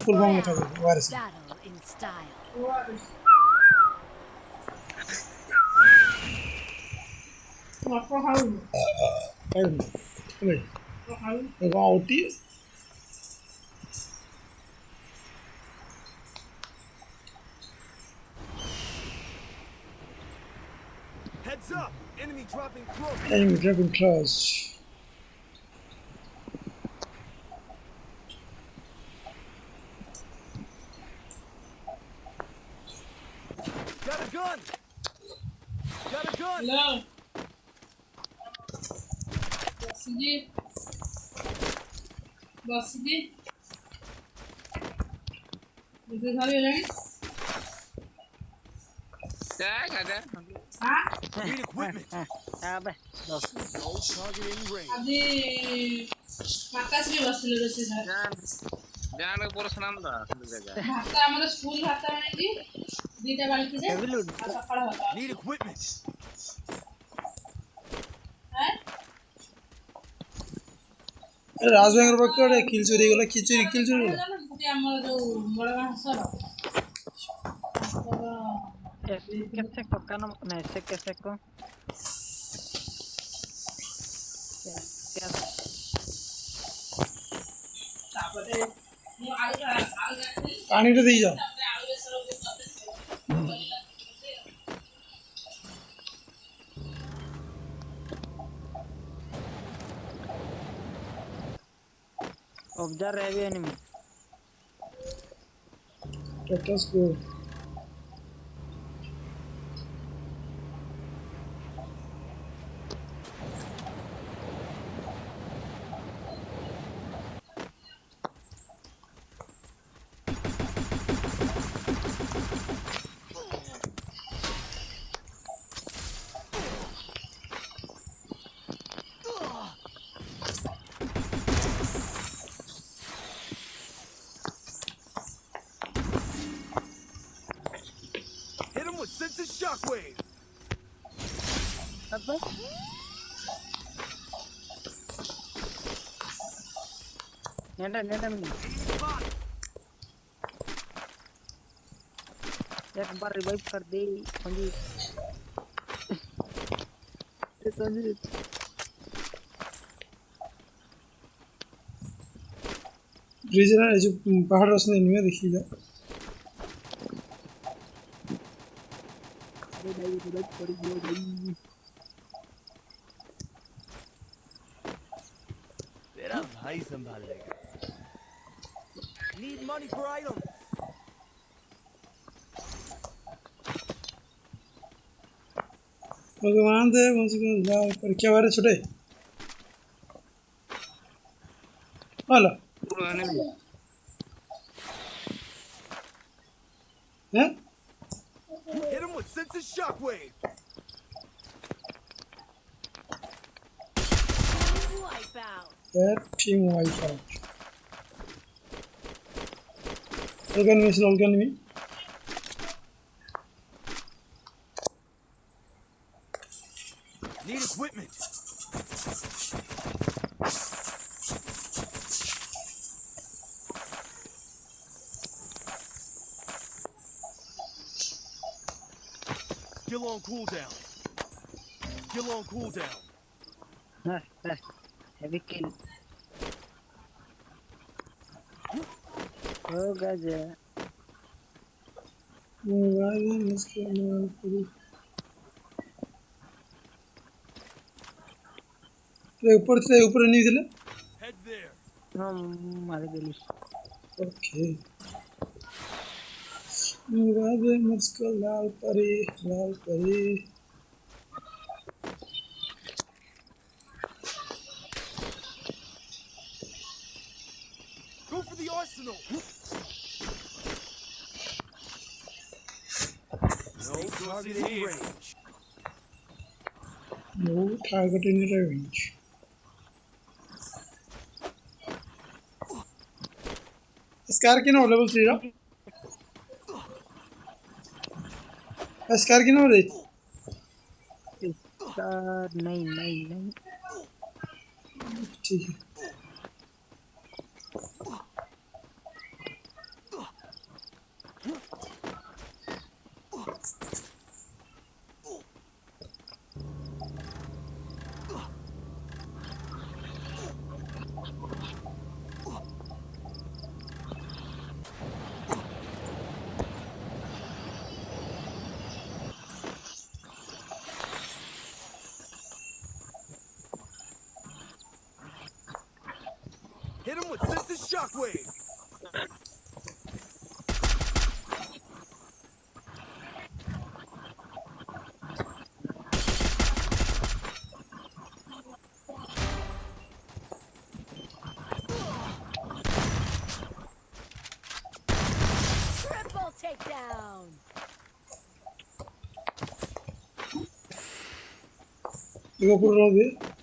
full bomb उठा दे virus Battle in style. ये कहाँ होती है Heads up! Enemy dropping close. enemy dropping close Got a gun! Got a gun! Hello. Basiji. Basiji. Itu kali lagi. ada. Hah? Need equipment. Apa? No target in range. Adi makas भी बस ले रहे हैं जान को पूरा सुनाम दा जगह भाता हमारा स्कूल भाता है कि दीटा बाल की हेवी लोड सकाळ होता Need equipment. है अरे राजवेंद्र बक्कड़ किल चोरी गला किल चोरी गला कि हमर जो बड़ा हसर कैसे को कानम नहीं से कैसे को क्या तापरे ମୁଁ पानी तो दी जा ऑब्जर्व है भी enemy let us go Hit him with sensitive shockwave. अब नेटा मिली एक बार रिवाइव कर दे संजीव संजीव ब्रिज ना जो पहाड़ रसने एनिमी देखी जा तेरा भाई संभाल लेगा. Need money for items. भगवान दे मुझको लाल पर क्या वारे छोटे हेलो पूरा एनिमी हैं Hit him with sensitive shockwave. Wipe out. that team wipe out organization Need equipment. Still on cooldown. Still on cooldown. heavy kill हो गया ऊपर नहीं दिले Head there. हम मारे दिली ओके मुरादे मुझको लाल परी Go for the arsenal. No target in range. no target in range scar की ना लेवल 3 रा स्कार की ना रे नहीं ठीक है Hit him with senses shockwave. Triple takedown. देखो पूरा रहा दे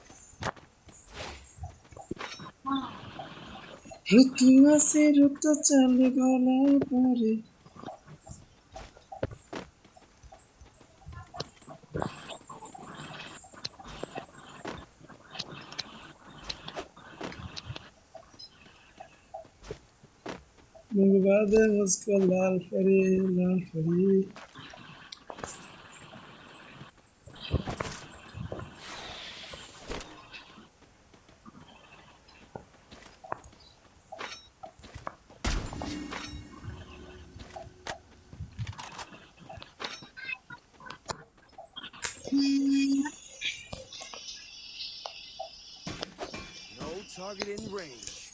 ऋतु से ऋतु चल गला परे मुझे मुझको लाल फरी No target in range.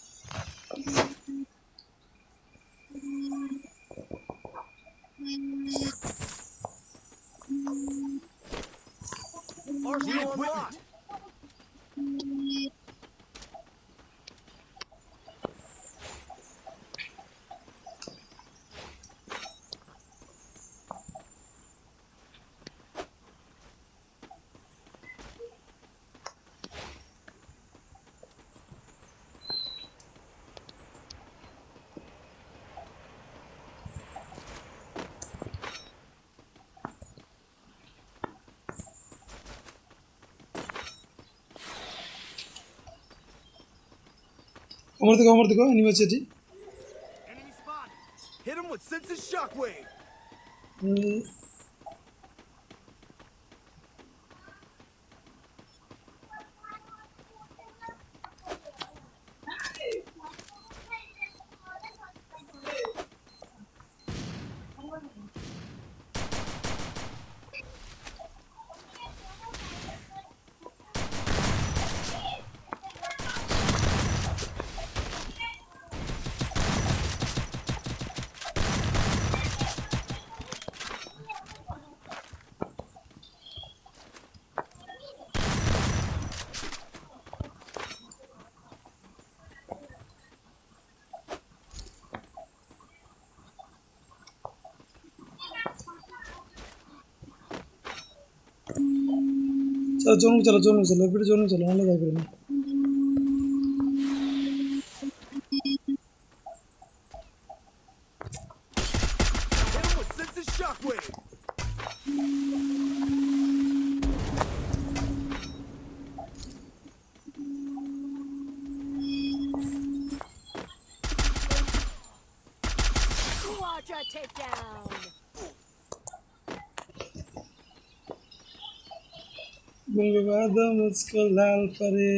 Arsenal unlocked. अमर देखो anniversary Enemy spotted. Hit him with senses shockwave. चलो जोन में चलो फिर जोन में चलो आने लगा फिर Hit him with senses shockwave. Quadra takedown. मुझको लाल फरे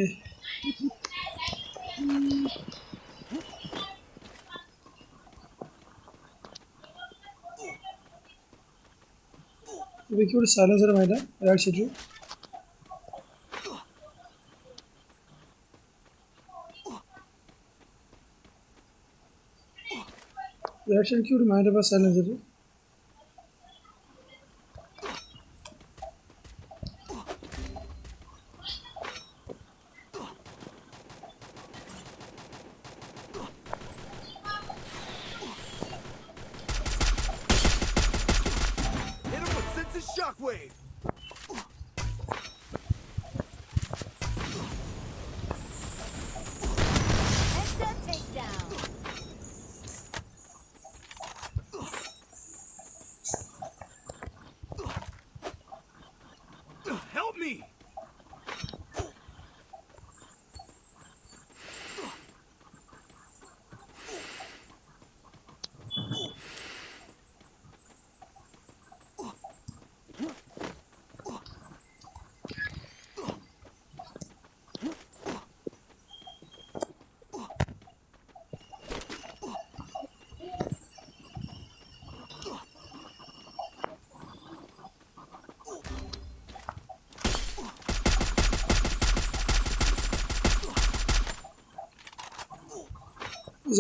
देखिए वो साइलेंसर माइटा राइट साइड की माइटा पास silencer Hit him with senses shockwave. Headset takedown. Help me.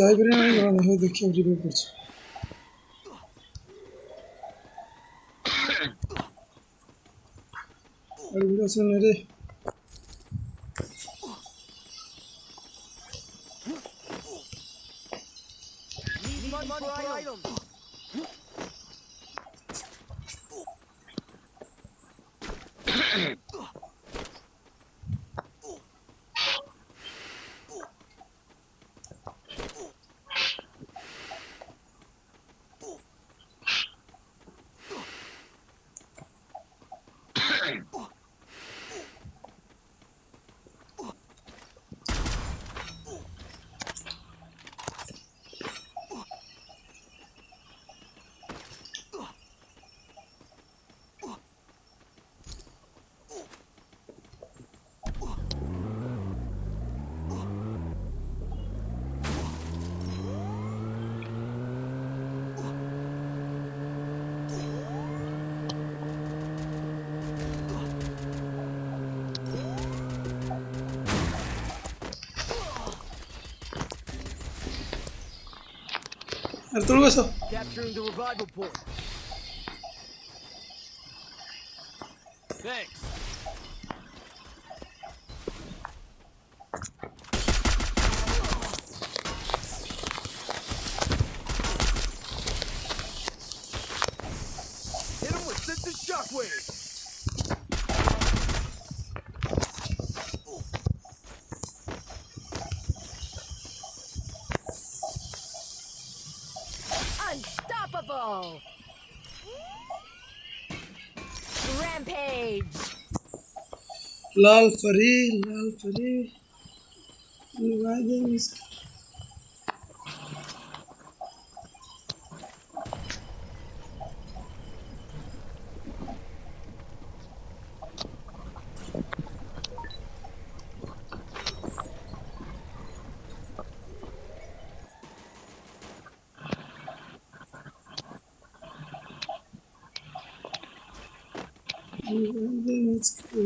ଯାଇପାରିବି ନାହିଁ ଗଲା ଦେଖ ଦେଖିବାକୁ ଯିବାକୁ ପଡ଼ୁଛି ଭିଡ଼ିଓ ଆସିଲେ Need money for items. ଆରେ ତଳକୁ ଆସ Capturing the revival point. Thanks. Hit him with sense of shockwave. Unstoppable. Rampage. लाल फरी लाल फरी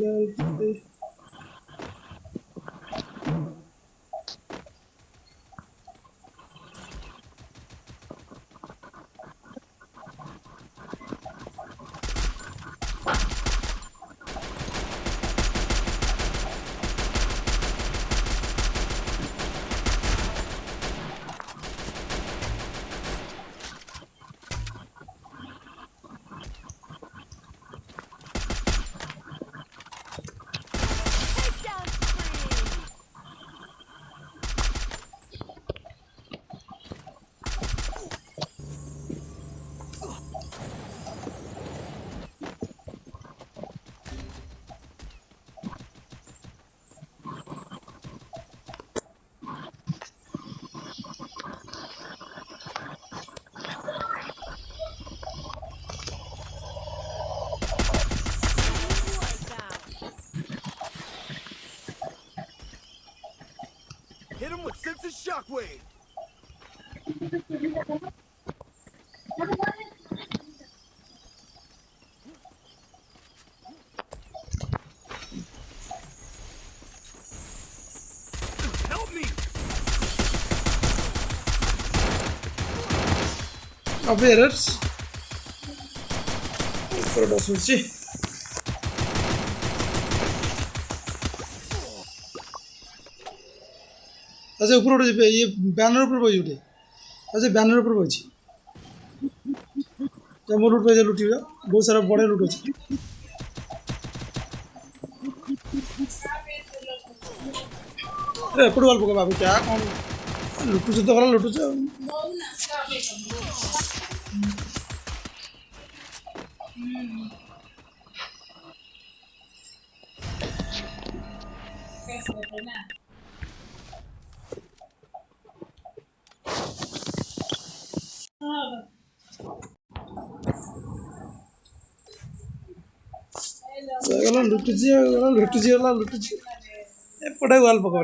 Takedown spree. Wipeout. Hit him with sense of shockwave. Help me. of errors ଉପରଟା ଶୁଛି अच्छा ऊपर उठे ये बैनर ऊपर बजी उठे अच्छा बैनर ऊपर बजी जब वो लूट पे लूटिएगा बहुत सारा बड़े लूट अच्छे अरे एपट वाल पका बाबू क्या कौन लुटुच तो गला लुटुच गला लुटुच गला एपटे वाल पका